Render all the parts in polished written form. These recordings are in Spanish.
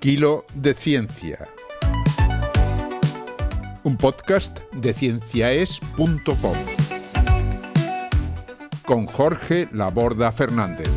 Kilo de Ciencia. Un podcast de cienciaes.com. Con Jorge Laborda Fernández.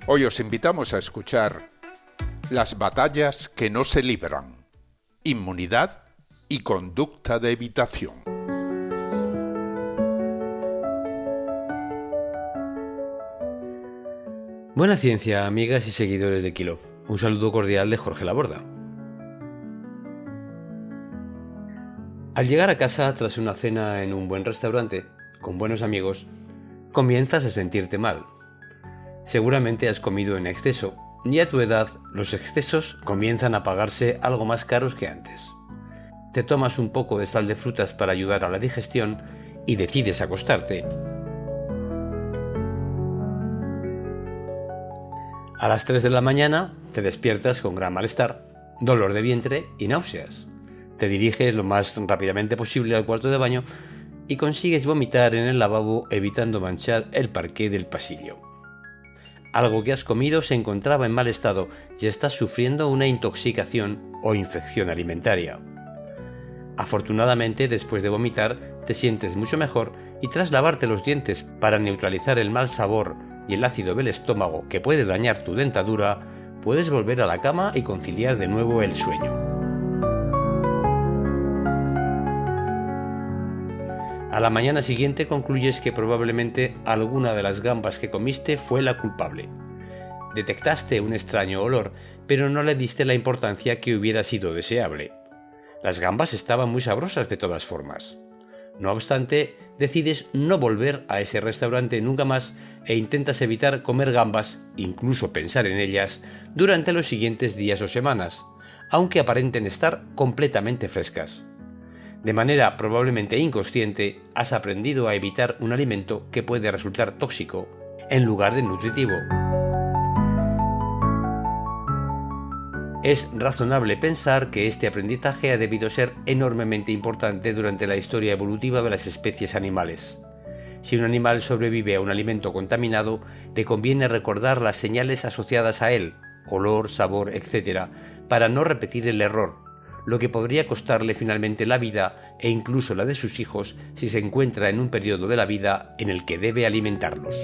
Hoy os invitamos a escuchar las batallas que no se libran, inmunidad y conducta de evitación. Buena ciencia, amigas y seguidores de Kilo. Un saludo cordial de Jorge Laborda. Al llegar a casa tras una cena en un buen restaurante, con buenos amigos, comienzas a sentirte mal. Seguramente has comido en exceso, y a tu edad los excesos comienzan a pagarse algo más caros que antes. Te tomas un poco de sal de frutas para ayudar a la digestión y decides acostarte. A las 3 de la mañana te despiertas con gran malestar, dolor de vientre y náuseas. Te diriges lo más rápidamente posible al cuarto de baño y consigues vomitar en el lavabo evitando manchar el parqué del pasillo. Algo que has comido se encontraba en mal estado y estás sufriendo una intoxicación o infección alimentaria. Afortunadamente, después de vomitar, te sientes mucho mejor y tras lavarte los dientes para neutralizar el mal sabor y el ácido del estómago que puede dañar tu dentadura, puedes volver a la cama y conciliar de nuevo el sueño. A la mañana siguiente concluyes que probablemente alguna de las gambas que comiste fue la culpable. Detectaste un extraño olor, pero no le diste la importancia que hubiera sido deseable. Las gambas estaban muy sabrosas de todas formas. No obstante, decides no volver a ese restaurante nunca más e intentas evitar comer gambas, incluso pensar en ellas, durante los siguientes días o semanas, aunque aparenten estar completamente frescas. De manera probablemente inconsciente, has aprendido a evitar un alimento que puede resultar tóxico, en lugar de nutritivo. Es razonable pensar que este aprendizaje ha debido ser enormemente importante durante la historia evolutiva de las especies animales. Si un animal sobrevive a un alimento contaminado, le conviene recordar las señales asociadas a él, olor, sabor, etc., para no repetir el error, lo que podría costarle finalmente la vida e incluso la de sus hijos si se encuentra en un periodo de la vida en el que debe alimentarlos.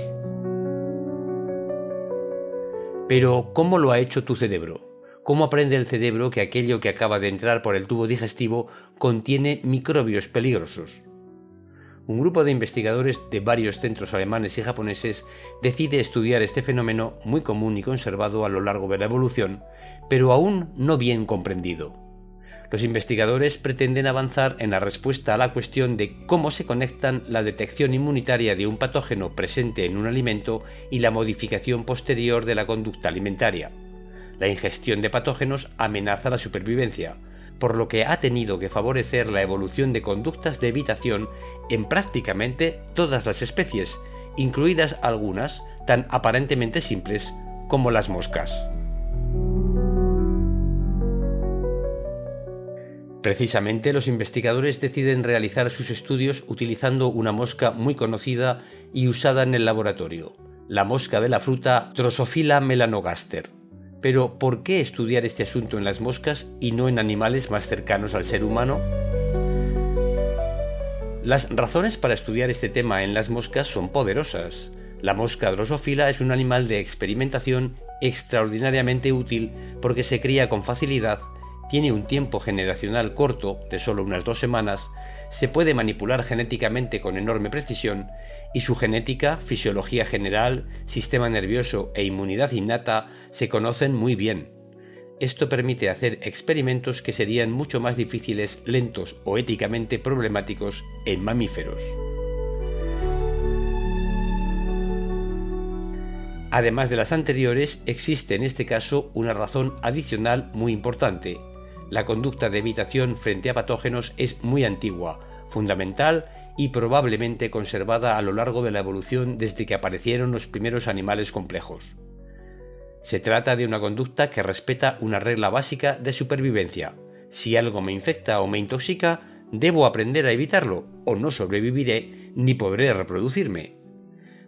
Pero, ¿cómo lo ha hecho tu cerebro? ¿Cómo aprende el cerebro que aquello que acaba de entrar por el tubo digestivo contiene microbios peligrosos? Un grupo de investigadores de varios centros alemanes y japoneses decide estudiar este fenómeno muy común y conservado a lo largo de la evolución, pero aún no bien comprendido. Los investigadores pretenden avanzar en la respuesta a la cuestión de cómo se conectan la detección inmunitaria de un patógeno presente en un alimento y la modificación posterior de la conducta alimentaria. La ingestión de patógenos amenaza la supervivencia, por lo que ha tenido que favorecer la evolución de conductas de evitación en prácticamente todas las especies, incluidas algunas tan aparentemente simples como las moscas. Precisamente los investigadores deciden realizar sus estudios utilizando una mosca muy conocida y usada en el laboratorio, la mosca de la fruta Drosophila melanogaster. Pero, ¿por qué estudiar este asunto en las moscas y no en animales más cercanos al ser humano? Las razones para estudiar este tema en las moscas son poderosas. La mosca Drosophila es un animal de experimentación extraordinariamente útil porque se cría con facilidad, tiene un tiempo generacional corto, de solo unas 2 semanas, se puede manipular genéticamente con enorme precisión y su genética, fisiología general, sistema nervioso e inmunidad innata se conocen muy bien. Esto permite hacer experimentos que serían mucho más difíciles, lentos o éticamente problemáticos en mamíferos. Además de las anteriores, existe en este caso una razón adicional muy importante. La conducta de evitación frente a patógenos es muy antigua, fundamental y probablemente conservada a lo largo de la evolución desde que aparecieron los primeros animales complejos. Se trata de una conducta que respeta una regla básica de supervivencia. Si algo me infecta o me intoxica, debo aprender a evitarlo, o no sobreviviré ni podré reproducirme.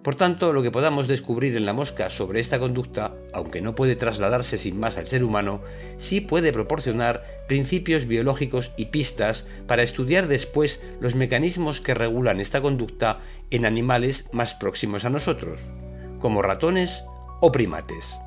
Por tanto, lo que podamos descubrir en la mosca sobre esta conducta, aunque no puede trasladarse sin más al ser humano, sí puede proporcionar principios biológicos y pistas para estudiar después los mecanismos que regulan esta conducta en animales más próximos a nosotros, como ratones o primates.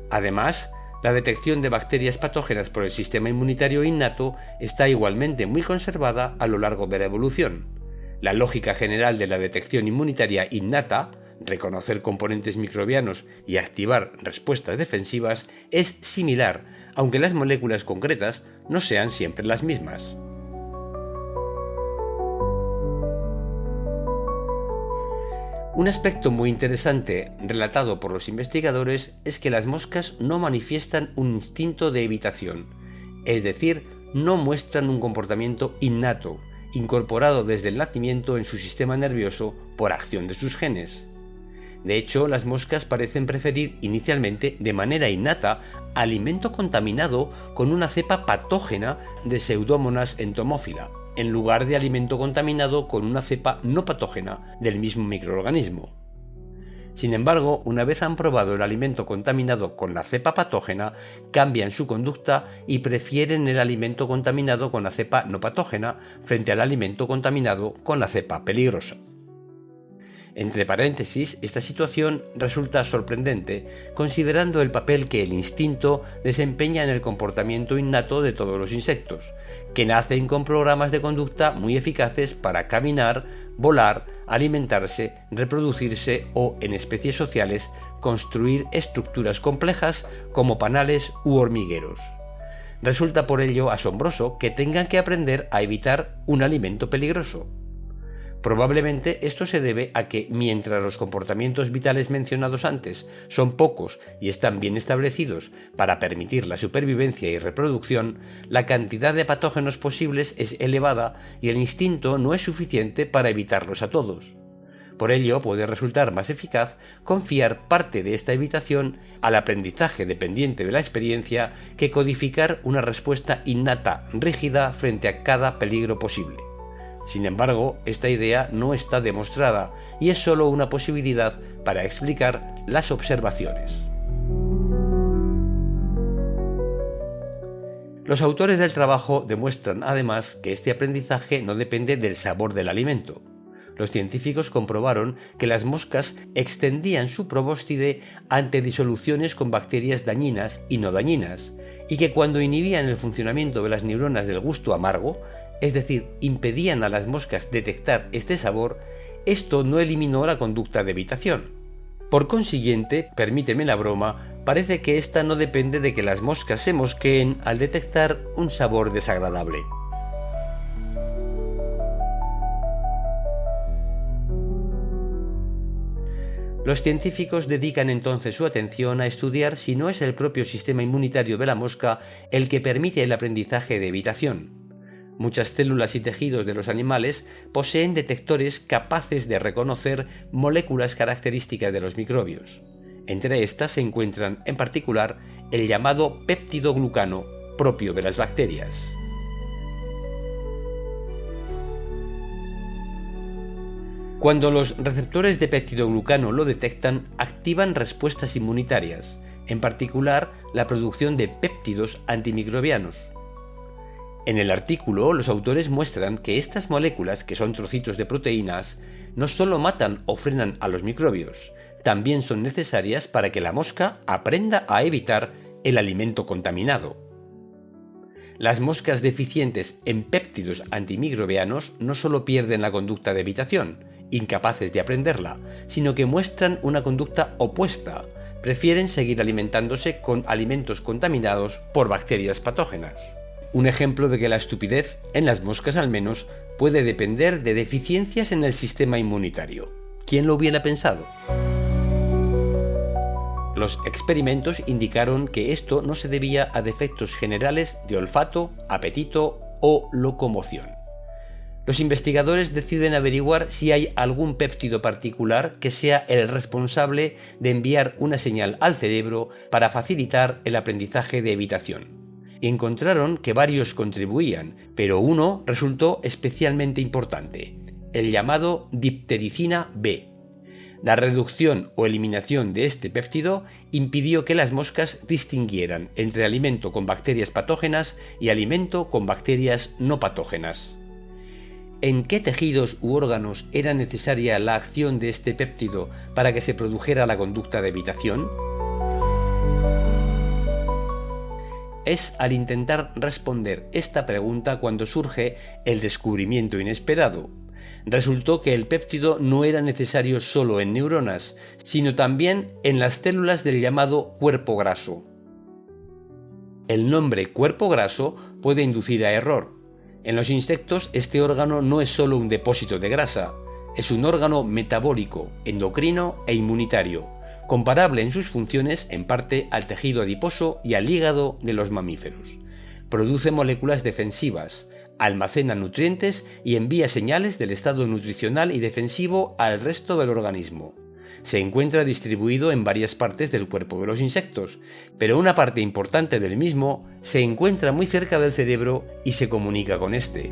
Además, la detección de bacterias patógenas por el sistema inmunitario innato está igualmente muy conservada a lo largo de la evolución. La lógica general de la detección inmunitaria innata, reconocer componentes microbianos y activar respuestas defensivas, es similar, aunque las moléculas concretas no sean siempre las mismas. Un aspecto muy interesante relatado por los investigadores es que las moscas no manifiestan un instinto de evitación, es decir, no muestran un comportamiento innato, incorporado desde el nacimiento en su sistema nervioso por acción de sus genes. De hecho, las moscas parecen preferir inicialmente, de manera innata, alimento contaminado con una cepa patógena de Pseudomonas entomóphila, en lugar de alimento contaminado con una cepa no patógena del mismo microorganismo. Sin embargo, una vez han probado el alimento contaminado con la cepa patógena, cambian su conducta y prefieren el alimento contaminado con la cepa no patógena frente al alimento contaminado con la cepa peligrosa. Entre paréntesis, esta situación resulta sorprendente considerando el papel que el instinto desempeña en el comportamiento innato de todos los insectos, que nacen con programas de conducta muy eficaces para caminar, volar, alimentarse, reproducirse o, en especies sociales, construir estructuras complejas como panales u hormigueros. Resulta por ello asombroso que tengan que aprender a evitar un alimento peligroso. Probablemente esto se debe a que, mientras los comportamientos vitales mencionados antes son pocos y están bien establecidos para permitir la supervivencia y reproducción, la cantidad de patógenos posibles es elevada y el instinto no es suficiente para evitarlos a todos. Por ello, puede resultar más eficaz confiar parte de esta evitación al aprendizaje dependiente de la experiencia que codificar una respuesta innata rígida frente a cada peligro posible. Sin embargo, esta idea no está demostrada y es solo una posibilidad para explicar las observaciones. Los autores del trabajo demuestran además que este aprendizaje no depende del sabor del alimento. Los científicos comprobaron que las moscas extendían su probóscide ante disoluciones con bacterias dañinas y no dañinas, y que cuando inhibían el funcionamiento de las neuronas del gusto amargo, es decir, impedían a las moscas detectar este sabor, esto no eliminó la conducta de evitación. Por consiguiente, permíteme la broma, parece que esta no depende de que las moscas se mosqueen al detectar un sabor desagradable. Los científicos dedican entonces su atención a estudiar si no es el propio sistema inmunitario de la mosca el que permite el aprendizaje de evitación. Muchas células y tejidos de los animales poseen detectores capaces de reconocer moléculas características de los microbios. Entre estas se encuentran, en particular, el llamado péptidoglucano, propio de las bacterias. Cuando los receptores de péptidoglucano lo detectan, activan respuestas inmunitarias, en particular la producción de péptidos antimicrobianos. En el artículo, los autores muestran que estas moléculas, que son trocitos de proteínas, no solo matan o frenan a los microbios, también son necesarias para que la mosca aprenda a evitar el alimento contaminado. Las moscas deficientes en péptidos antimicrobianos no solo pierden la conducta de evitación, incapaces de aprenderla, sino que muestran una conducta opuesta, prefieren seguir alimentándose con alimentos contaminados por bacterias patógenas. Un ejemplo de que la estupidez, en las moscas al menos, puede depender de deficiencias en el sistema inmunitario. ¿Quién lo hubiera pensado? Los experimentos indicaron que esto no se debía a defectos generales de olfato, apetito o locomoción. Los investigadores deciden averiguar si hay algún péptido particular que sea el responsable de enviar una señal al cerebro para facilitar el aprendizaje de evitación. Encontraron que varios contribuían, pero uno resultó especialmente importante, el llamado diptericina B, La reducción o eliminación de este péptido impidió que las moscas distinguieran entre alimento con bacterias patógenas y alimento con bacterias no patógenas. ¿En qué tejidos u órganos era necesaria la acción de este péptido para que se produjera la conducta de evitación? Es al intentar responder esta pregunta cuando surge el descubrimiento inesperado. Resultó que el péptido no era necesario solo en neuronas, sino también en las células del llamado cuerpo graso. El nombre cuerpo graso puede inducir a error. En los insectos este órgano no es solo un depósito de grasa, es un órgano metabólico, endocrino e inmunitario, comparable en sus funciones en parte al tejido adiposo y al hígado de los mamíferos. Produce moléculas defensivas, almacena nutrientes y envía señales del estado nutricional y defensivo al resto del organismo. Se encuentra distribuido en varias partes del cuerpo de los insectos, pero una parte importante del mismo se encuentra muy cerca del cerebro y se comunica con este.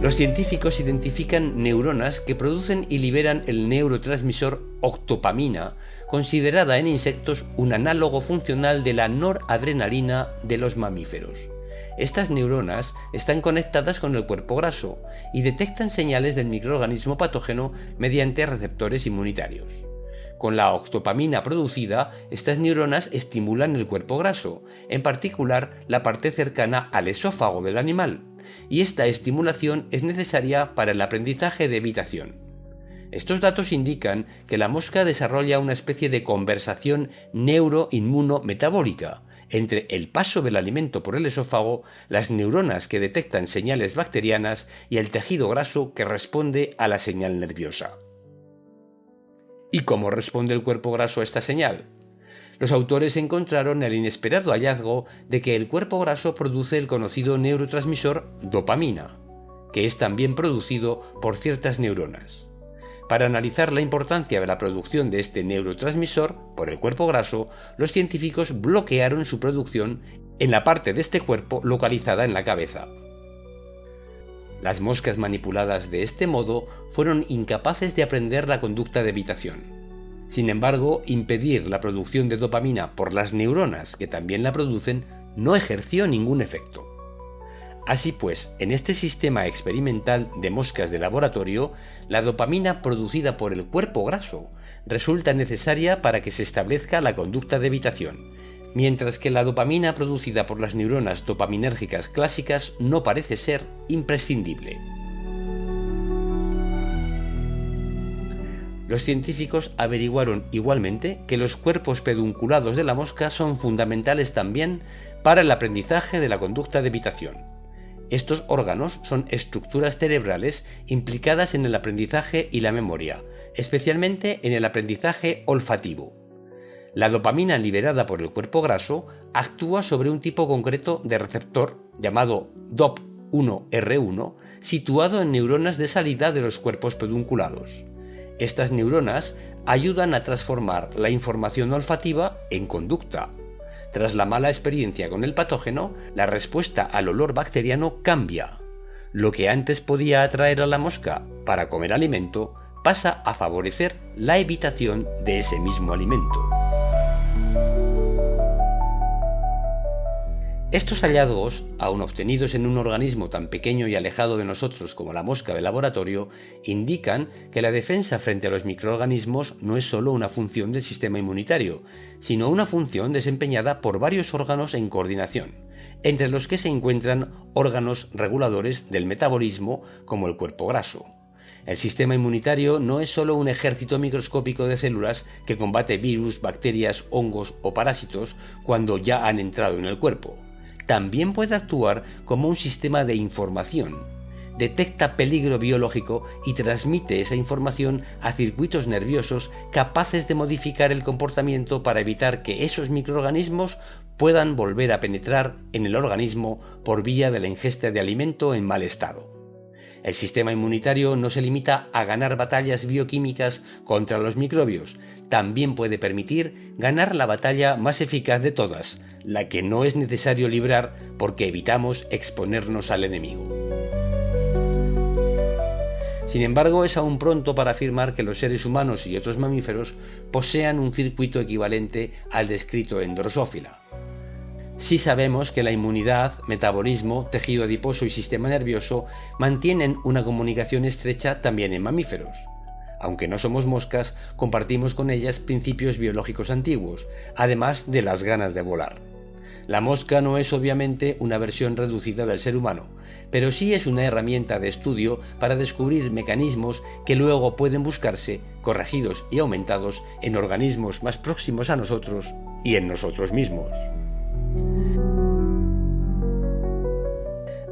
Los científicos identifican neuronas que producen y liberan el neurotransmisor octopamina, considerada en insectos un análogo funcional de la noradrenalina de los mamíferos. Estas neuronas están conectadas con el cuerpo graso y detectan señales del microorganismo patógeno mediante receptores inmunitarios. Con la octopamina producida, estas neuronas estimulan el cuerpo graso, en particular la parte cercana al esófago del animal, y esta estimulación es necesaria para el aprendizaje de evitación. Estos datos indican que la mosca desarrolla una especie de conversación neuroinmunometabólica entre el paso del alimento por el esófago, las neuronas que detectan señales bacterianas y el tejido graso que responde a la señal nerviosa. ¿Y cómo responde el cuerpo graso a esta señal? Los autores encontraron el inesperado hallazgo de que el cuerpo graso produce el conocido neurotransmisor dopamina, que es también producido por ciertas neuronas. Para analizar la importancia de la producción de este neurotransmisor por el cuerpo graso, los científicos bloquearon su producción en la parte de este cuerpo localizada en la cabeza. Las moscas manipuladas de este modo fueron incapaces de aprender la conducta de evitación. Sin embargo, impedir la producción de dopamina por las neuronas que también la producen no ejerció ningún efecto. Así pues, en este sistema experimental de moscas de laboratorio, la dopamina producida por el cuerpo graso resulta necesaria para que se establezca la conducta de evitación, mientras que la dopamina producida por las neuronas dopaminérgicas clásicas no parece ser imprescindible. Los científicos averiguaron igualmente que los cuerpos pedunculados de la mosca son fundamentales también para el aprendizaje de la conducta de evitación. Estos órganos son estructuras cerebrales implicadas en el aprendizaje y la memoria, especialmente en el aprendizaje olfativo. La dopamina liberada por el cuerpo graso actúa sobre un tipo concreto de receptor llamado DOP1R1, situado en neuronas de salida de los cuerpos pedunculados. Estas neuronas ayudan a transformar la información olfativa en conducta. Tras la mala experiencia con el patógeno, la respuesta al olor bacteriano cambia. Lo que antes podía atraer a la mosca para comer alimento pasa a favorecer la evitación de ese mismo alimento. Estos hallazgos, aun obtenidos en un organismo tan pequeño y alejado de nosotros como la mosca de laboratorio, indican que la defensa frente a los microorganismos no es solo una función del sistema inmunitario, sino una función desempeñada por varios órganos en coordinación, entre los que se encuentran órganos reguladores del metabolismo como el cuerpo graso. El sistema inmunitario no es solo un ejército microscópico de células que combate virus, bacterias, hongos o parásitos cuando ya han entrado en el cuerpo. También puede actuar como un sistema de información. Detecta peligro biológico y transmite esa información a circuitos nerviosos capaces de modificar el comportamiento para evitar que esos microorganismos puedan volver a penetrar en el organismo por vía de la ingesta de alimento en mal estado. El sistema inmunitario no se limita a ganar batallas bioquímicas contra los microbios, también puede permitir ganar la batalla más eficaz de todas, la que no es necesario librar porque evitamos exponernos al enemigo. Sin embargo, es aún pronto para afirmar que los seres humanos y otros mamíferos posean un circuito equivalente al descrito en Drosophila. Sí sabemos que la inmunidad, metabolismo, tejido adiposo y sistema nervioso mantienen una comunicación estrecha también en mamíferos. Aunque no somos moscas, compartimos con ellas principios biológicos antiguos, además de las ganas de volar. La mosca no es obviamente una versión reducida del ser humano, pero sí es una herramienta de estudio para descubrir mecanismos que luego pueden buscarse, corregidos y aumentados en organismos más próximos a nosotros y en nosotros mismos.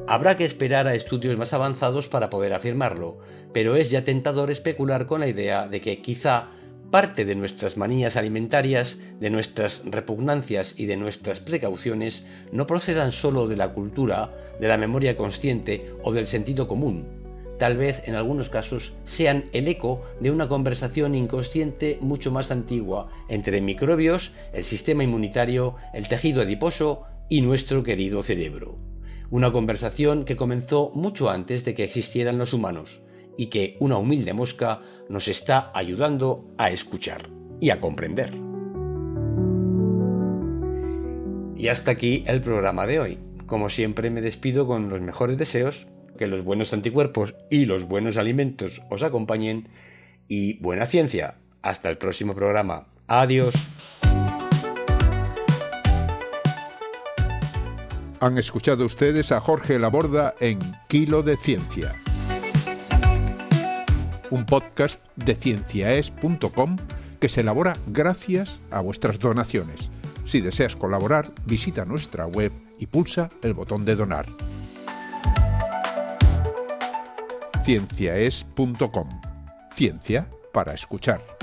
Habrá que esperar a estudios más avanzados para poder afirmarlo, pero es ya tentador especular con la idea de que quizá parte de nuestras manías alimentarias, de nuestras repugnancias y de nuestras precauciones no procedan solo de la cultura, de la memoria consciente o del sentido común. Tal vez en algunos casos sean el eco de una conversación inconsciente mucho más antigua entre microbios, el sistema inmunitario, el tejido adiposo y nuestro querido cerebro. Una conversación que comenzó mucho antes de que existieran los humanos y que una humilde mosca nos está ayudando a escuchar y a comprender. Y hasta aquí el programa de hoy. Como siempre me despido con los mejores deseos, que los buenos anticuerpos y los buenos alimentos os acompañen y buena ciencia. Hasta el próximo programa. Adiós. Han escuchado ustedes a Jorge Laborda en Kilo de Ciencia, un podcast de cienciaes.com que se elabora gracias a vuestras donaciones. Si deseas colaborar, visita nuestra web y pulsa el botón de donar. cienciaes.com. Ciencia para escuchar.